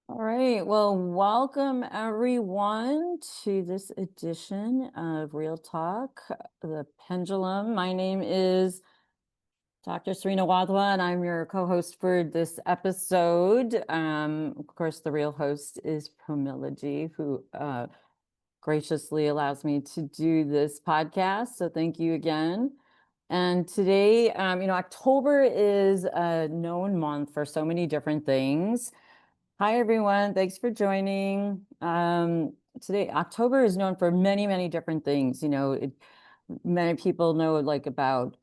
All right. Well, welcome everyone to this edition of Real Talk, the Pendulum. My name is Dr. Serena Wadhwa, and I'm your co-host for this episode. Of course, the real host is Promilaji, who graciously allows me to do this podcast. So thank you again. And today, October is a known month for so many different things. Hi, everyone. Thanks for joining. Today, October is known for many, many different things. Many people know like about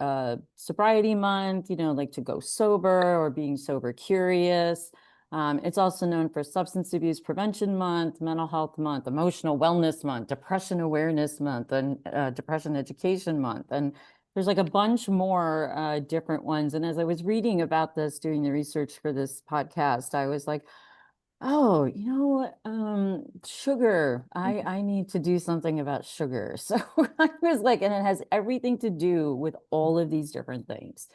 sobriety month, like to go sober or being sober curious. It's also known for substance abuse prevention month, mental health month, emotional wellness month, depression awareness month, and depression education month. And there's like a bunch more different ones. And as I was reading about this, doing the research for this podcast, I was like, oh, sugar. I need to do something about sugar. So I was like, and it has everything to do with all of these different things.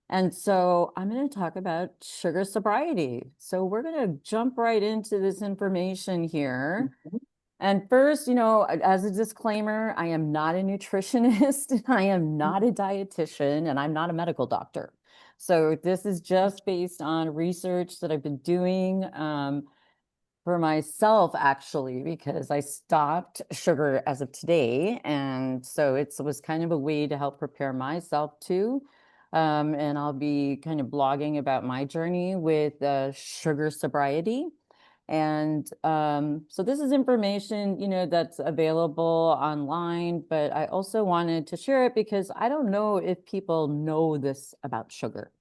And so I'm going to talk about sugar sobriety. So we're going to jump right into this information here. And first, as a disclaimer, I am not a nutritionist, and I am not a dietitian, and I'm not a medical doctor. So this is just based on research that I've been doing for myself, actually, because I stopped sugar as of today. And so it was kind of a way to help prepare myself too. And I'll be kind of blogging about my journey with sugar sobriety. And so this is information, that's available online, but I also wanted to share it because I don't know if people know this about sugar.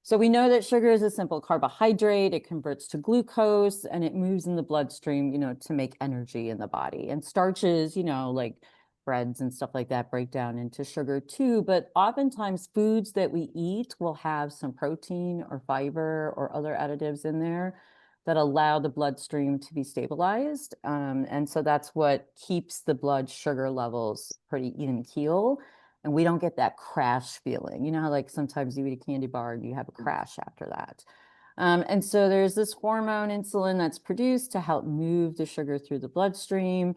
So we know that sugar is a simple carbohydrate. It converts to glucose and it moves in the bloodstream, to make energy in the body. And starches, like breads and stuff like that, break down into sugar too. But oftentimes foods that we eat will have some protein or fiber or other additives in there that allow the bloodstream to be stabilized. And so that's what keeps the blood sugar levels pretty even keel, and we don't get that crash feeling. You know how like sometimes you eat a candy bar and you have a crash after that. And so there's this hormone insulin that's produced to help move the sugar through the bloodstream.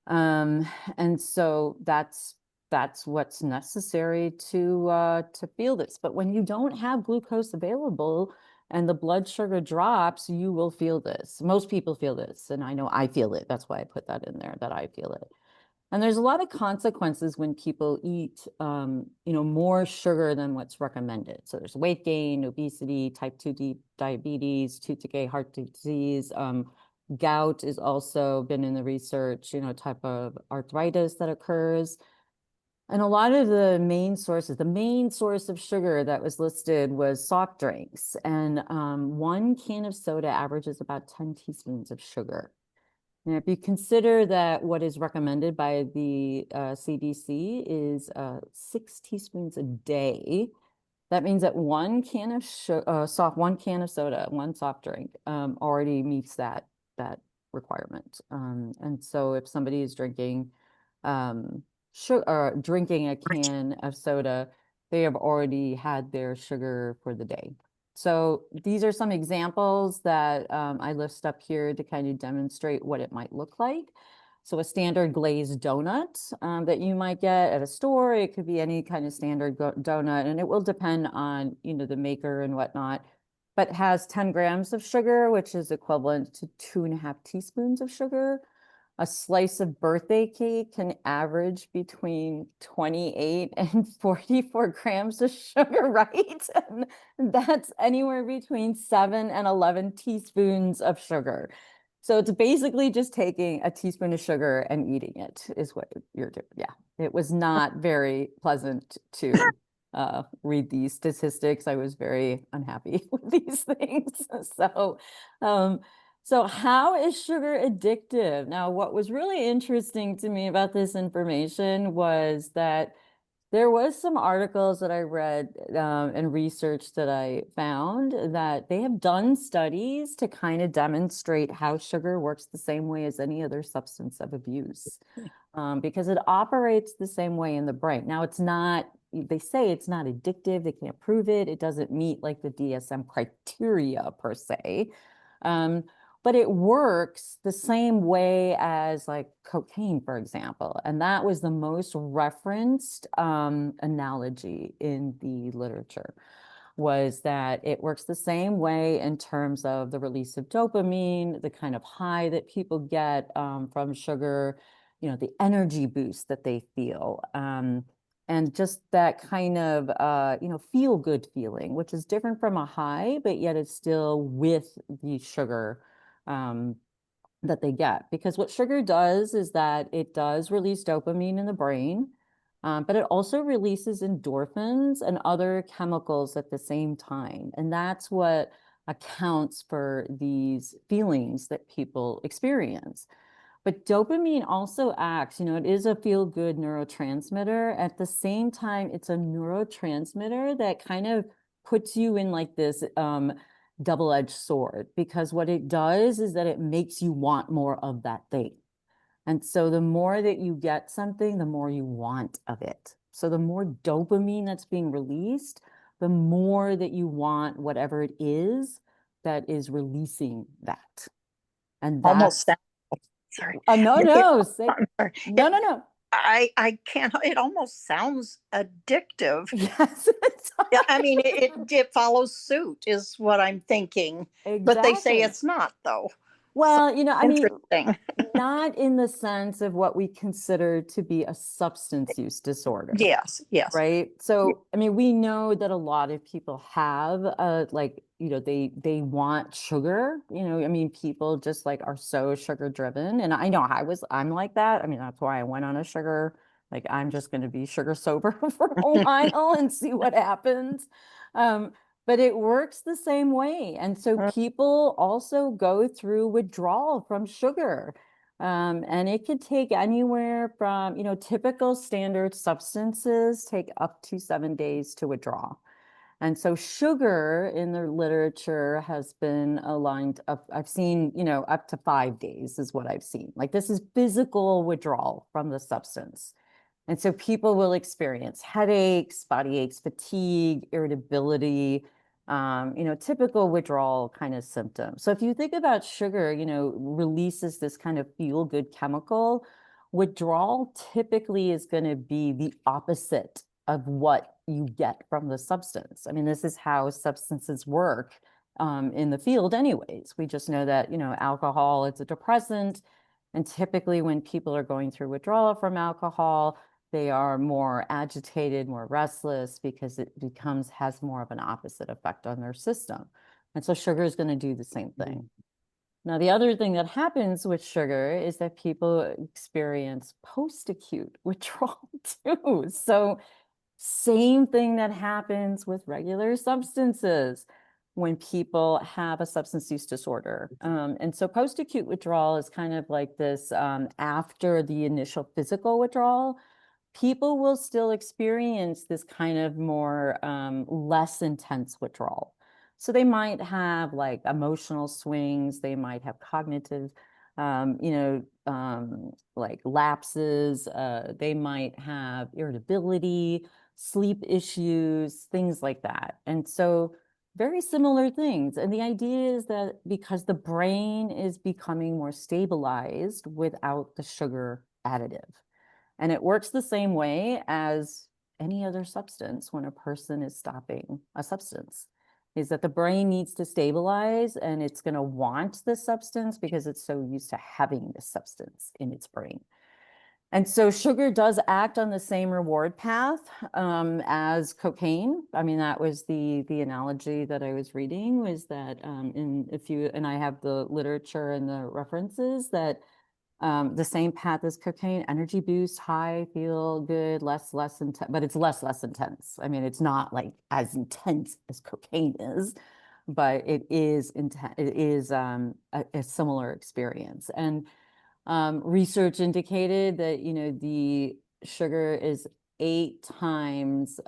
And so that's what's necessary to feel this. But when you don't have glucose available and the blood sugar drops, you will feel this. Most people feel this, and I know I feel it. That's why I put that in there, that I feel it. And there's a lot of consequences when people eat, more sugar than what's recommended. So there's weight gain, obesity, type 2 diabetes, tooth decay, heart disease. Gout is also been in the research, type of arthritis that occurs. And a lot of the main source of sugar that was listed was soft drinks. And 1 can of soda averages about 10 teaspoons of sugar. And if you consider that what is recommended by the CDC is 6 teaspoons a day, that means that 1 can of soda, one soft drink, already meets that requirement. And so if somebody is drinking drinking a can of soda, they have already had their sugar for the day. So these are some examples that I list up here to kind of demonstrate what it might look like. So a standard glazed donut that you might get at a store, it could be any kind of standard donut, and it will depend on, the maker and whatnot, but has 10 grams of sugar, which is equivalent to 2.5 teaspoons of sugar. A slice of birthday cake can average between 28 and 44 grams of sugar, right? And that's anywhere between 7 and 11 teaspoons of sugar. So it's basically just taking a teaspoon of sugar and eating it is what you're doing. Yeah, it was not very pleasant to read these statistics. I was very unhappy with these things. So, so how is sugar addictive? Now, what was really interesting to me about this information was that there was some articles that I read and research that I found that they have done studies to kind of demonstrate how sugar works the same way as any other substance of abuse, because it operates the same way in the brain. Now, it's not, they say it's not addictive. They can't prove it. It doesn't meet like the DSM criteria per se. Um, but it works the same way as like cocaine, for example. And that was the most referenced analogy in the literature, was that it works the same way in terms of the release of dopamine, the kind of high that people get from sugar, the energy boost that they feel. And just that kind of, feel good feeling, which is different from a high, but yet it's still with the sugar that they get. Because what sugar does is that it does release dopamine in the brain, but it also releases endorphins and other chemicals at the same time. And that's what accounts for these feelings that people experience. But dopamine also acts, it is a feel-good neurotransmitter. At the same time, it's a neurotransmitter that kind of puts you in like this double-edged sword, because what it does is that it makes you want more of that thing. And so the more that you get something, the more you want of it. So the more dopamine that's being released, the more that you want whatever it is that is releasing that. And Almost that's, sounds, sorry. no, no, say, I'm sorry. no, no, no. I can't, it almost sounds addictive. Yes, Yeah, I mean, it follows suit, is what I'm thinking. But they say exactly. it's not, though. So Well, I mean, interesting. not in the sense of what we consider to be a substance use disorder. Yes, yes. Right. So, I mean, we know that a lot of people have like, they want sugar, I mean, people just like are so sugar driven. And I know I'm like that. I mean, that's why I went on a sugar, like I'm just going to be sugar sober for a while and see what happens. Um, but it works the same way. And so people also go through withdrawal from sugar. And it could take anywhere from, typical standard substances take up to 7 days to withdraw. And so sugar in the literature has been aligned up. I've seen, up to 5 days is what I've seen. Like this is physical withdrawal from the substance. And so people will experience headaches, body aches, fatigue, irritability, typical withdrawal kind of symptoms. So if you think about sugar, releases this kind of feel-good chemical, withdrawal typically is going to be the opposite of what you get from the substance. I mean, this is how substances work in the field anyways. We just know that, alcohol, it's a depressant. And typically when people are going through withdrawal from alcohol, they are more agitated, more restless, because it has more of an opposite effect on their system. And so sugar is going to do the same thing. Now, the other thing that happens with sugar is that people experience post-acute withdrawal too. So same thing that happens with regular substances when people have a substance use disorder. And so post-acute withdrawal is kind of like this after the initial physical withdrawal, people will still experience this kind of more less intense withdrawal. So they might have like emotional swings, they might have cognitive, like lapses, they might have irritability, sleep issues, things like that. And so very similar things. And the idea is that because the brain is becoming more stabilized without the sugar additive. And it works the same way as any other substance when a person is stopping a substance, is that the brain needs to stabilize and it's going to want the substance because it's so used to having the substance in its brain. And so sugar does act on the same reward path as cocaine. I mean, that was the analogy that I was reading, was that and I have the literature and the references that the same path as cocaine, energy boost, high, feel good, less intense, but it's less intense. I mean, it's not like as intense as cocaine is, but it is intense. It is a similar experience. And research indicated that, the sugar is 8 times,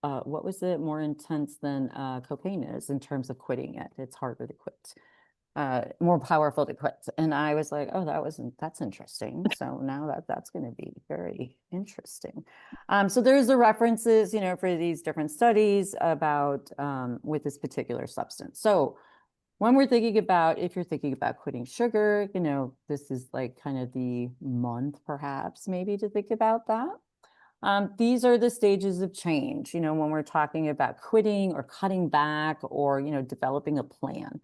what was it, more intense than cocaine is in terms of quitting it. It's harder to quit. more powerful to quit. And I was like, oh, that's interesting. So now that's going to be very interesting. So there's the references, for these different studies about with this particular substance. So when we're thinking about, if you're thinking about quitting sugar, this is like kind of the month perhaps maybe to think about that. These are the stages of change, when we're talking about quitting or cutting back or, developing a plan.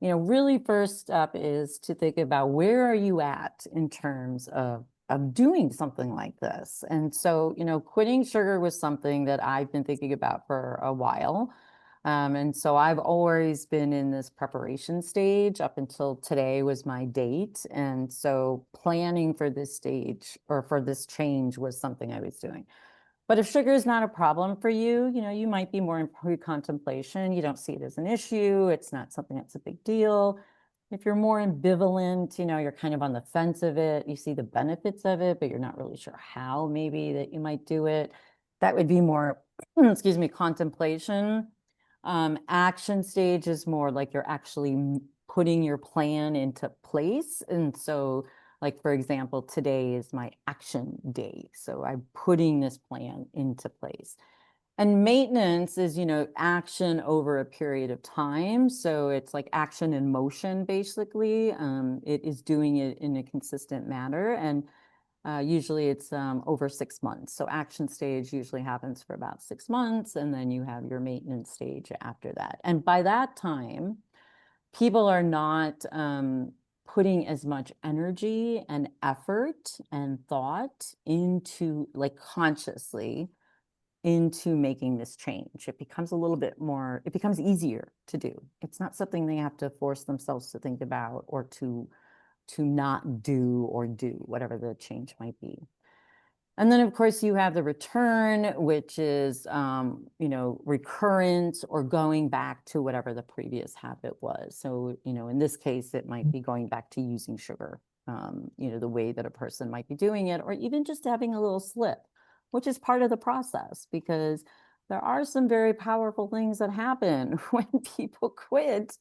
Really first step is to think about where are you at in terms of doing something like this. And so, quitting sugar was something that I've been thinking about for a while. And so I've always been in this preparation stage up until today was my date. And so planning for this stage or for this change was something I was doing. But if sugar is not a problem for you, you might be more in pre-contemplation. You don't see it as an issue. It's not something that's a big deal. If you're more ambivalent, you're kind of on the fence of it. You see the benefits of it, but you're not really sure how maybe that you might do it. That would be more, excuse me, contemplation. Action stage is more like you're actually putting your plan into place. And so like, for example, today is my action day. So I'm putting this plan into place. And maintenance is, action over a period of time. So it's like action in motion, basically. It is doing it in a consistent manner. And usually it's over 6 months. So action stage usually happens for about 6 months. And then you have your maintenance stage after that. And by that time, people are not putting as much energy and effort and thought into, like, consciously into making this change. It becomes a little bit more, it becomes easier to do. It's not something they have to force themselves to think about or to not do or do whatever the change might be. And then, of course, you have the return, which is, recurrence or going back to whatever the previous habit was. So, in this case, it might be going back to using sugar, the way that a person might be doing it, or even just having a little slip, which is part of the process, because there are some very powerful things that happen when people quit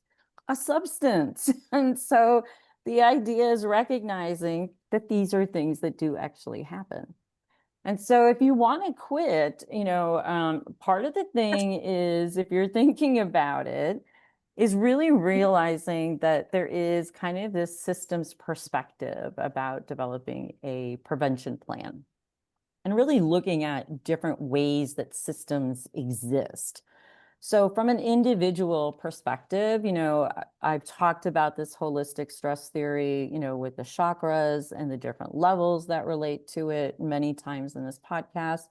a substance. And so the idea is recognizing that these are things that do actually happen. And so if you want to quit, part of the thing is, if you're thinking about it, is really realizing that there is kind of this systems perspective about developing a prevention plan and really looking at different ways that systems exist. So from an individual perspective, I've talked about this holistic stress theory, with the chakras and the different levels that relate to it many times in this podcast.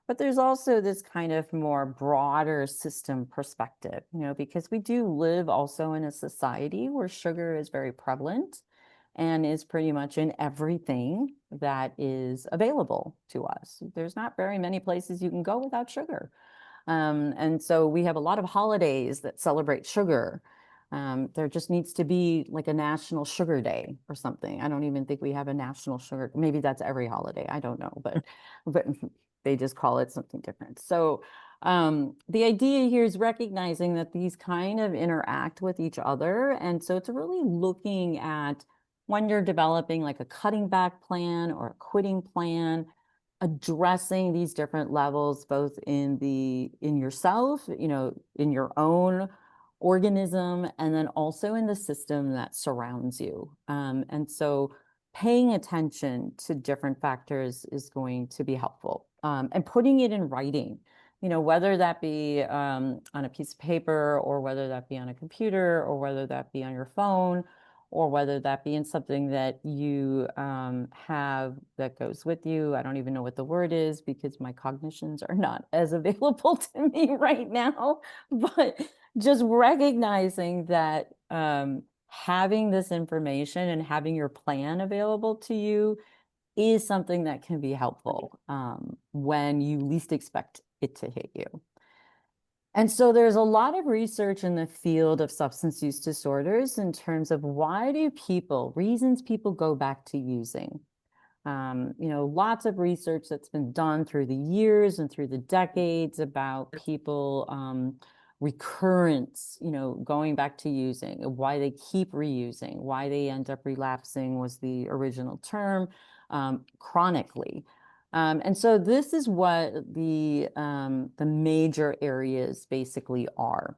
But there's also this kind of more broader system perspective, because we do live also in a society where sugar is very prevalent and is pretty much in everything that is available to us. There's not very many places you can go without sugar. And so we have a lot of holidays that celebrate sugar. There just needs to be like a national sugar day or something. I don't even think we have a national sugar. Maybe that's every holiday. I don't know, but they just call it something different. So the idea here is recognizing that these kind of interact with each other. And so it's really looking at when you're developing like a cutting back plan or a quitting plan, addressing these different levels, both in yourself, in your own organism, and then also in the system that surrounds you. And so paying attention to different factors is going to be helpful. And putting it in writing, whether that be on a piece of paper, or whether that be on a computer, or whether that be on your phone, or whether that be in something that you have that goes with you. I don't even know what the word is because my cognitions are not as available to me right now. But just recognizing that having this information and having your plan available to you is something that can be helpful when you least expect it to hit you. And so there's a lot of research in the field of substance use disorders in terms of reasons people go back to using. Lots of research that's been done through the years and through the decades about people recurrence, going back to using, why they keep reusing, why they end up relapsing was the original term, chronically. And so this is what the major areas basically are.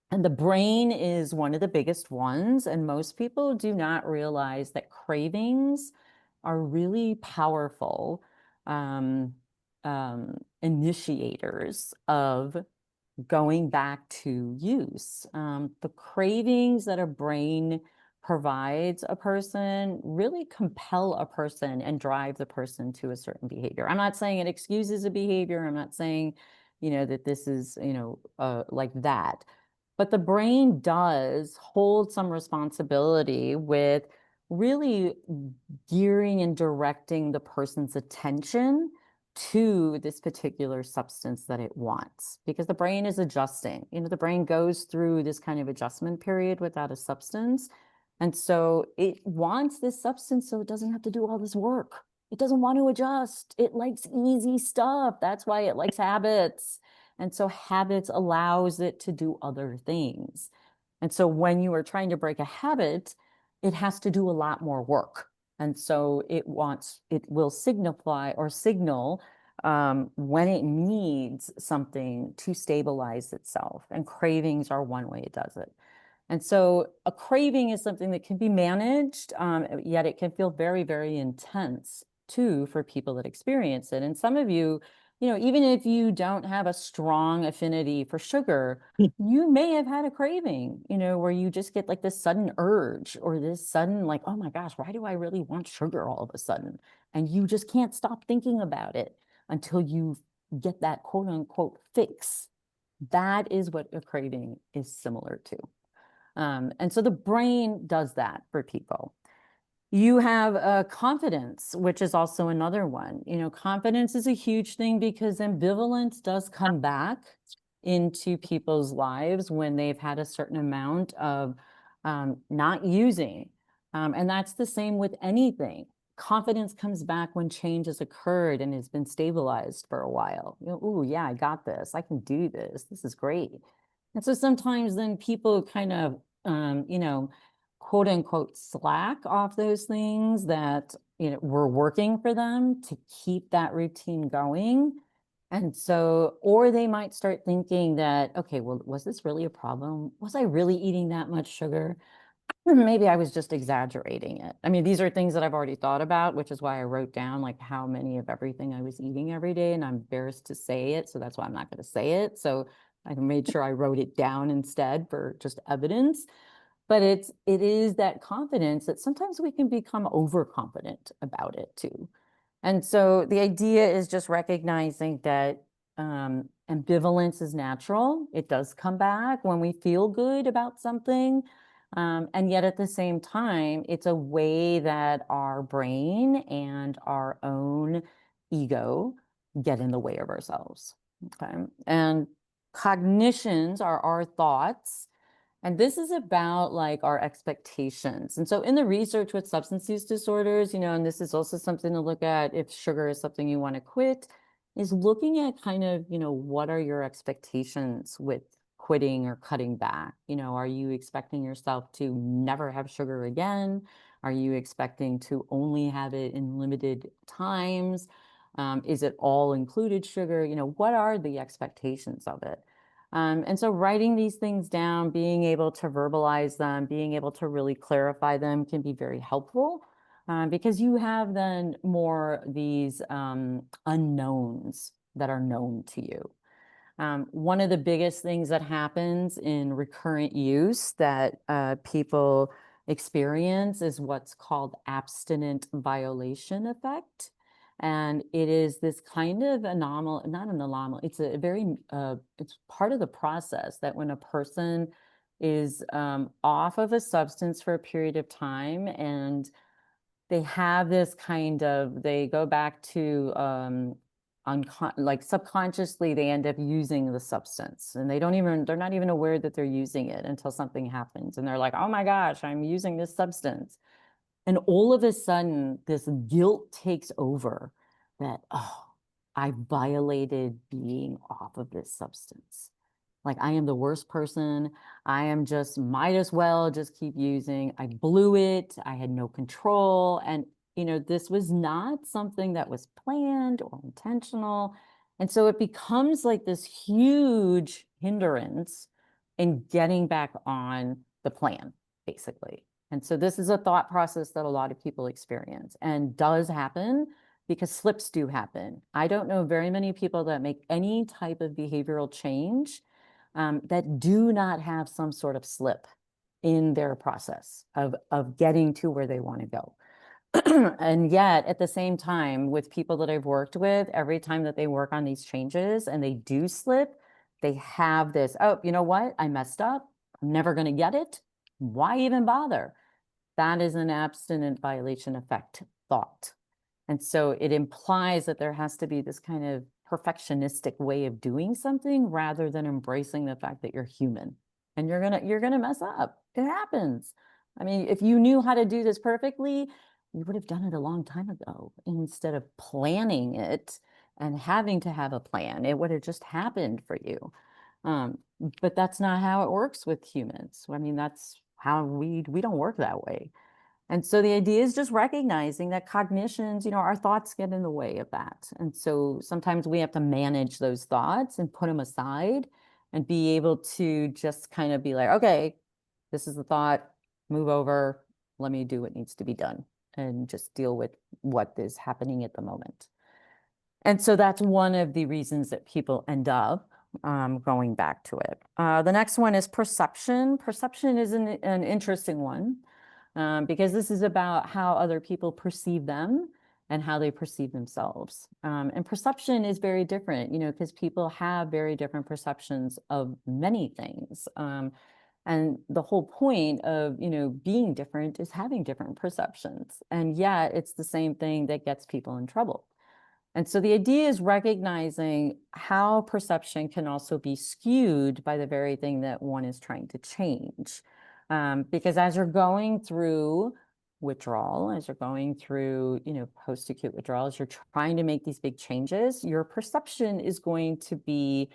And the brain is one of the biggest ones, and most people do not realize that cravings are really powerful initiators of going back to use. The cravings that a brain provides a person really compel a person and drive the person to a certain behavior. I'm not saying it excuses a behavior. I'm not saying, that this is, like that. But the brain does hold some responsibility with really gearing and directing the person's attention to this particular substance that it wants, because the brain is adjusting. The brain goes through this kind of adjustment period without a substance. And so it wants this substance so it doesn't have to do all this work. It doesn't want to adjust. It likes easy stuff. That's why it likes habits. And so habits allows it to do other things. And so when you are trying to break a habit, it has to do a lot more work. And so it will signify or signal when it needs something to stabilize itself. And cravings are one way it does it. And so a craving is something that can be managed, yet it can feel very, very intense too for people that experience it. And some of you, even if you don't have a strong affinity for sugar, you may have had a craving, where you just get like this sudden urge or this sudden like, oh my gosh, why do I really want sugar all of a sudden? And you just can't stop thinking about it until you get that quote unquote fix. That is what a craving is similar to. And so the brain does that for people. You have confidence, which is also another one. Confidence is a huge thing because ambivalence does come back into people's lives when they've had a certain amount of not using. And that's the same with anything. Confidence comes back when change has occurred and has been stabilized for a while. Oh, yeah, I got this. I can do this. This is great. And so sometimes then people kind of, quote unquote, slack off those things that, were working for them to keep that routine going. And so, or they might start thinking that, okay, well, was this really a problem? Was I really eating that much sugar? Maybe I was just exaggerating it. I mean, these are things that I've already thought about, which is why I wrote down like how many of everything I was eating every day, and I'm embarrassed to say it, so that's why I'm not going to say it. So I made sure I wrote it down instead for just evidence. But it is that confidence that sometimes we can become overconfident about it too. And so the idea is just recognizing that ambivalence is natural. It does come back when we feel good about something. And yet at the same time, it's a way that our brain and our own ego get in the way of ourselves. Okay. And cognitions are our thoughts. And this is about like our expectations. And so in the research with substance use disorders, and this is also something to look at if sugar is something you want to quit, is looking at kind of, what are your expectations with quitting or cutting back? Are you expecting yourself to never have sugar again? Are you expecting to only have it in limited times? Is it all included sugar? What are the expectations of it? And so writing these things down, being able to verbalize them, being able to really clarify them can be very helpful because you have then more these unknowns that are known to you. One of the biggest things that happens in recurrent use that people experience is what's called abstinent violation effect. And it is this kind of anomaly, not an anomaly, it's a very, it's part of the process that when a person is off of a substance for a period of time and they have this kind of, they go back to like subconsciously they end up using the substance and they're not even aware that they're using it until something happens and they're like, oh my gosh, I'm using this substance. And all of a sudden, this guilt takes over that, oh, I violated being off of this substance. Like, I am the worst person. I am just, might as well just keep using. I blew it. I had no control. And, this was not something that was planned or intentional. And so it becomes like this huge hindrance in getting back on the plan, basically. And so this is a thought process that a lot of people experience and does happen because slips do happen. I don't know very many people that make any type of behavioral change that do not have some sort of slip in their process of getting to where they want to go. And yet, at the same time, with people that I've worked with, every time that they work on these changes and they do slip, they have this, oh, you know what? I messed up. I'm never going to get it. Why even bother? That is an abstinent violation effect thought. And so it implies that there has to be this kind of perfectionistic way of doing something rather than embracing the fact that you're human and you're gonna mess up. It happens. I mean, if you knew how to do this perfectly, you would have done it a long time ago instead of planning it and having to have a plan. It would have just happened for you. Um, but that's not how it works with humans. I mean, that's how we don't work that way. And so the idea is just recognizing that cognitions, our thoughts get in the way of that. And so sometimes we have to manage those thoughts and put them aside and be able to just kind of be like, okay, this is the thought, move over, let me do what needs to be done and just deal with what is happening at the moment. And so that's one of the reasons that people end up going back to it. The next one is perception. Perception is an interesting one because this is about how other people perceive them and how they perceive themselves. And perception is very different, because people have very different perceptions of many things. And the whole point of, being different is having different perceptions. And yet it's the same thing that gets people in trouble. And so the idea is recognizing how perception can also be skewed by the very thing that one is trying to change. Because as you're going through withdrawal, as you're going through, post-acute withdrawal, as you're trying to make these big changes, your perception is going to be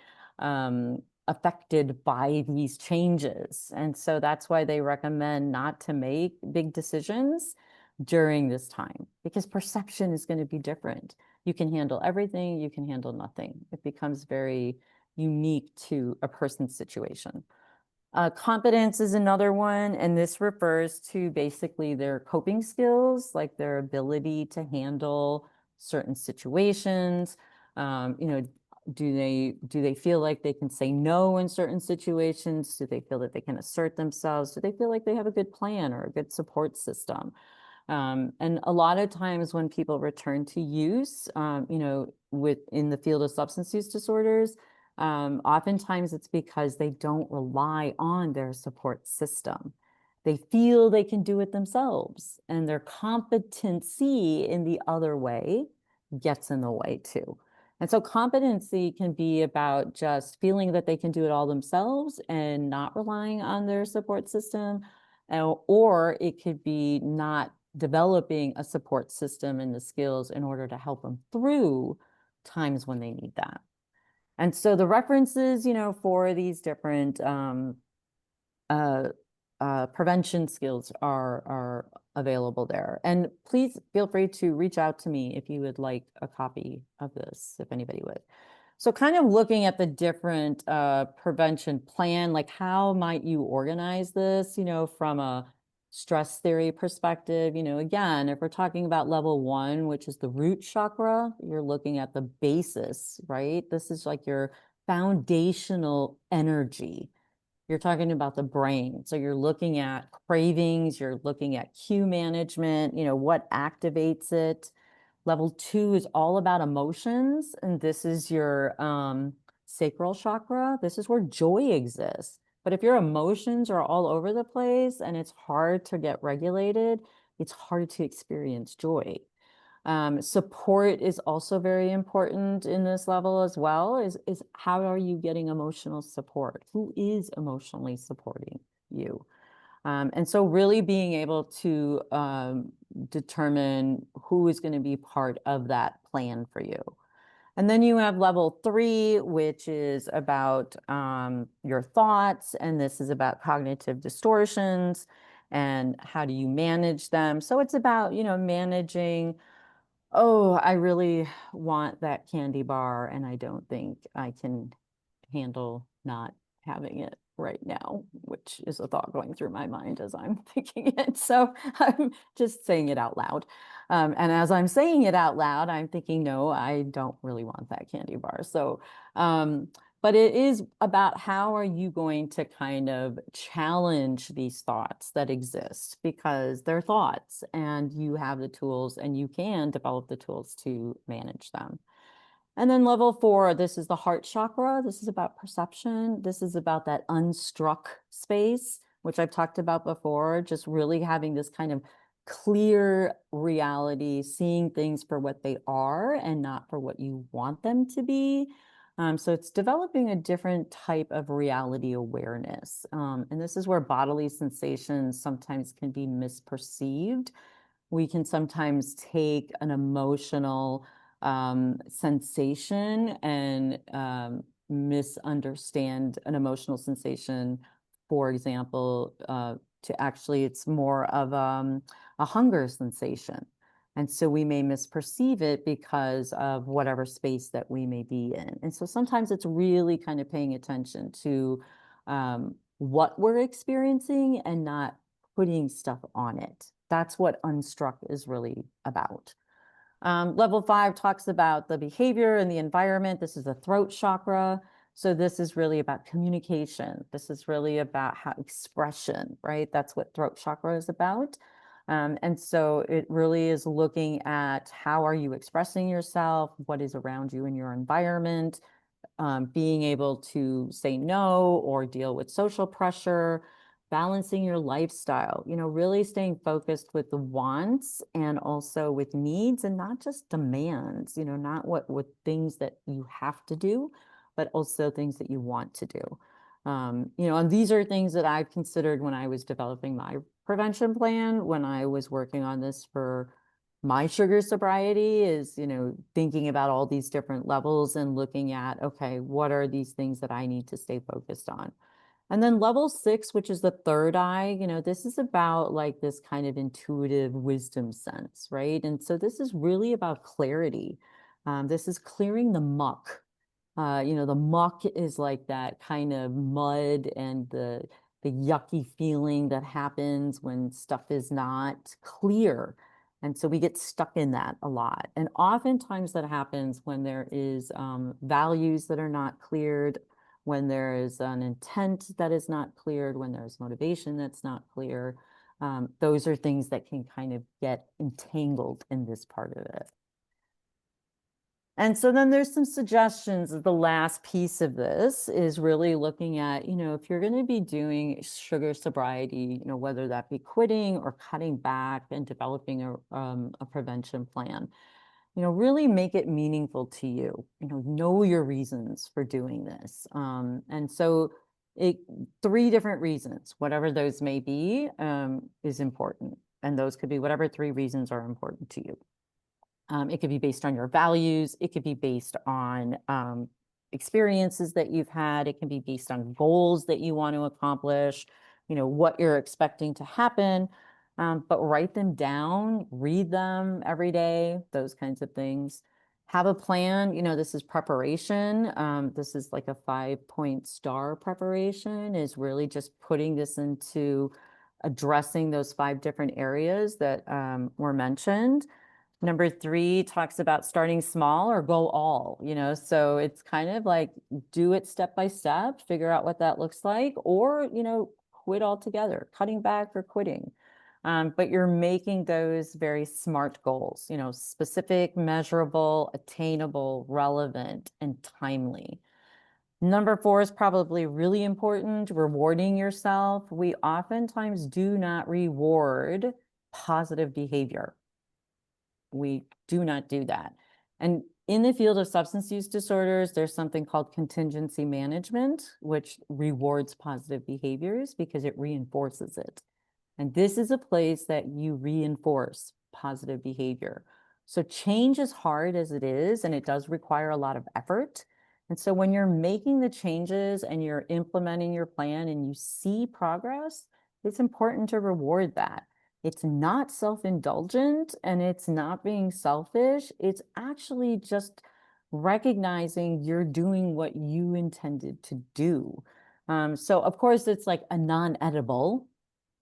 affected by these changes. And so that's why they recommend not to make big decisions during this time, because perception is going to be different. You can handle everything, you can handle nothing. It becomes very unique to a person's situation. Competence is another one, and this refers to basically their coping skills, like their ability to handle certain situations. Do they feel like they can say no in certain situations? Do they feel that they can assert themselves? Do they feel like they have a good plan or a good support system? And a lot of times when people return to use, in the field of substance use disorders, oftentimes it's because they don't rely on their support system. They feel they can do it themselves, and their competency in the other way gets in the way too. And so competency can be about just feeling that they can do it all themselves and not relying on their support system, or it could be not developing a support system and the skills in order to help them through times when they need that. And so the references, for these different prevention skills are available there. And please feel free to reach out to me if you would like a copy of this, if anybody would. So kind of looking at the different prevention plan, like how might you organize this, from a stress theory perspective. Again, if we're talking about level 1, which is the root chakra, you're looking at the basis, right? This is like your foundational energy. You're talking about the brain. So you're looking at cravings, you're looking at cue management, what activates it. Level 2 is all about emotions, and this is your sacral chakra. This is where joy exists. But if your emotions are all over the place and it's hard to get regulated, it's hard to experience joy. Support is also very important in this level as well, is how are you getting emotional support? Who is emotionally supporting you? And so really being able to determine who is going to be part of that plan for you. And then you have level 3, which is about your thoughts, and this is about cognitive distortions and how do you manage them. So it's about, managing, oh, I really want that candy bar, and I don't think I can handle not having it right now, which is a thought going through my mind as I'm thinking it. So I'm just saying it out loud. And as I'm saying it out loud, I'm thinking, no, I don't really want that candy bar. So, but it is about how are you going to kind of challenge these thoughts that exist, because they're thoughts and you have the tools and you can develop the tools to manage them. And then level 4, this is the heart chakra. This is about perception. This is about that unstruck space, which I've talked about before, just really having this kind of clear reality, seeing things for what they are and not for what you want them to be. So it's developing a different type of reality awareness. And this is where bodily sensations sometimes can be misperceived. We can sometimes take an emotional sensation and misunderstand an emotional sensation. For example, to actually, it's more of a hunger sensation. And so we may misperceive it because of whatever space that we may be in. And so sometimes it's really kind of paying attention to what we're experiencing and not putting stuff on it. That's what unstruck is really about. Level 5 talks about the behavior and the environment. This is the throat chakra. So this is really about communication. This is really about how expression, right? That's what throat chakra is about. And so it really is looking at how are you expressing yourself, what is around you in your environment, being able to say no or deal with social pressure, balancing your lifestyle, really staying focused with the wants and also with needs and not just demands, not what with things that you have to do, but also things that you want to do. And these are things that I've considered when I was developing my prevention plan, when I was working on this for my sugar sobriety, is, thinking about all these different levels and looking at, okay, what are these things that I need to stay focused on? And then level 6, which is the third eye, this is about like this kind of intuitive wisdom sense, right? And so this is really about clarity. This is clearing the muck. The muck is like that kind of mud and the yucky feeling that happens when stuff is not clear. And so we get stuck in that a lot. And oftentimes that happens when there is values that are not cleared, when there is an intent that is not cleared, when there's motivation that's not clear. Those are things that can kind of get entangled in this part of it. And so then there's some suggestions. The last piece of this is really looking at, if you're going to be doing sugar sobriety, whether that be quitting or cutting back and developing a prevention plan, really make it meaningful to you, know your reasons for doing this. And so 3 different reasons, whatever those may be, is important. And those could be whatever 3 reasons are important to you. It could be based on your values. It could be based on experiences that you've had. It can be based on goals that you want to accomplish, what you're expecting to happen. But write them down, read them every day, those kinds of things. Have a plan. This is preparation. This is like a 5-point STAR preparation, is really just putting this into addressing those 5 different areas that were mentioned. Number 3 talks about starting small or go all, so it's kind of like do it step by step, figure out what that looks like, or, quit altogether, cutting back or quitting. But you're making those very SMART goals, specific, measurable, attainable, relevant, and timely. Number 4 is probably really important, rewarding yourself. We oftentimes do not reward positive behavior. We do not do that. And in the field of substance use disorders, there's something called contingency management, which rewards positive behaviors because it reinforces it. And this is a place that you reinforce positive behavior. So change is hard as it is, and it does require a lot of effort. And so when you're making the changes and you're implementing your plan and you see progress, it's important to reward that. It's not self-indulgent and it's not being selfish. It's actually just recognizing you're doing what you intended to do. So of course it's like a non-edible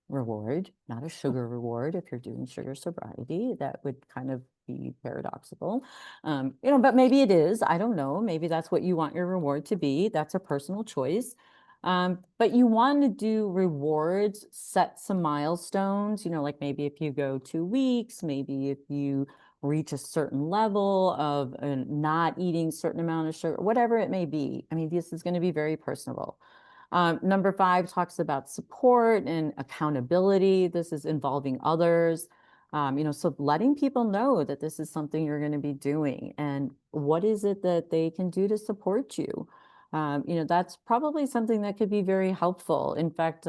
reward, not a sugar reward. If you're doing sugar sobriety, that would kind of be paradoxical. But maybe it is. I don't know. Maybe that's what you want your reward to be. That's a personal choice. But you want to do rewards, set some milestones, like maybe if you go 2 weeks, maybe if you reach a certain level of not eating certain amount of sugar, whatever it may be. I mean, this is going to be very personal. Number 5 talks about support and accountability. This is involving others. So letting people know that this is something you're going to be doing and what is it that they can do to support you. That's probably something that could be very helpful. In fact,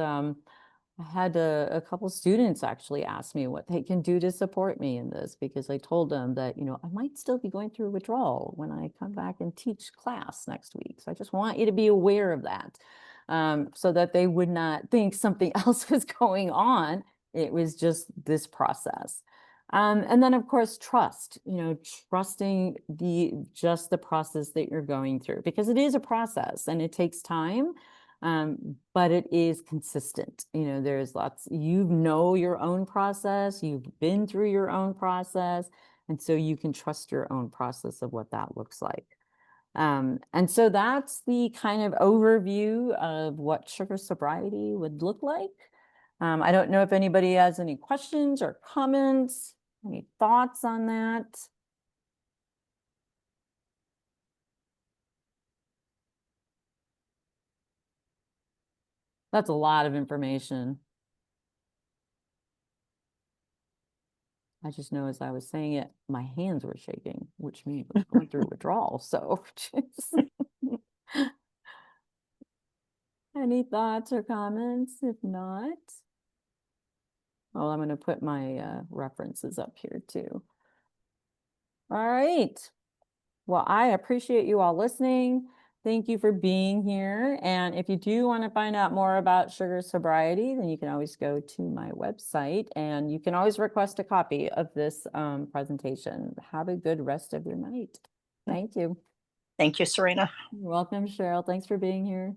I had a couple students actually ask me what they can do to support me in this because I told them that, I might still be going through withdrawal when I come back and teach class next week. So I just want you to be aware of that, so that they would not think something else was going on. It was just this process. And then of course, trust, trusting just the process that you're going through because it is a process and it takes time. But it is consistent. There's lots, your own process, you've been through your own process, and so you can trust your own process of what that looks like. And so that's the kind of overview of what sugar sobriety would look like. I don't know if anybody has any questions or comments, any thoughts on that. That's a lot of information. I just know as I was saying it, my hands were shaking, which means I was going through withdrawal. So any thoughts or comments? If not, well, I'm going to put my references up here too. All right. Well, I appreciate you all listening. Thank you for being here. And if you do want to find out more about sugar sobriety, then you can always go to my website and you can always request a copy of this presentation. Have a good rest of your night. Thank you. Thank you, Serena. You're welcome, Cheryl. Thanks for being here.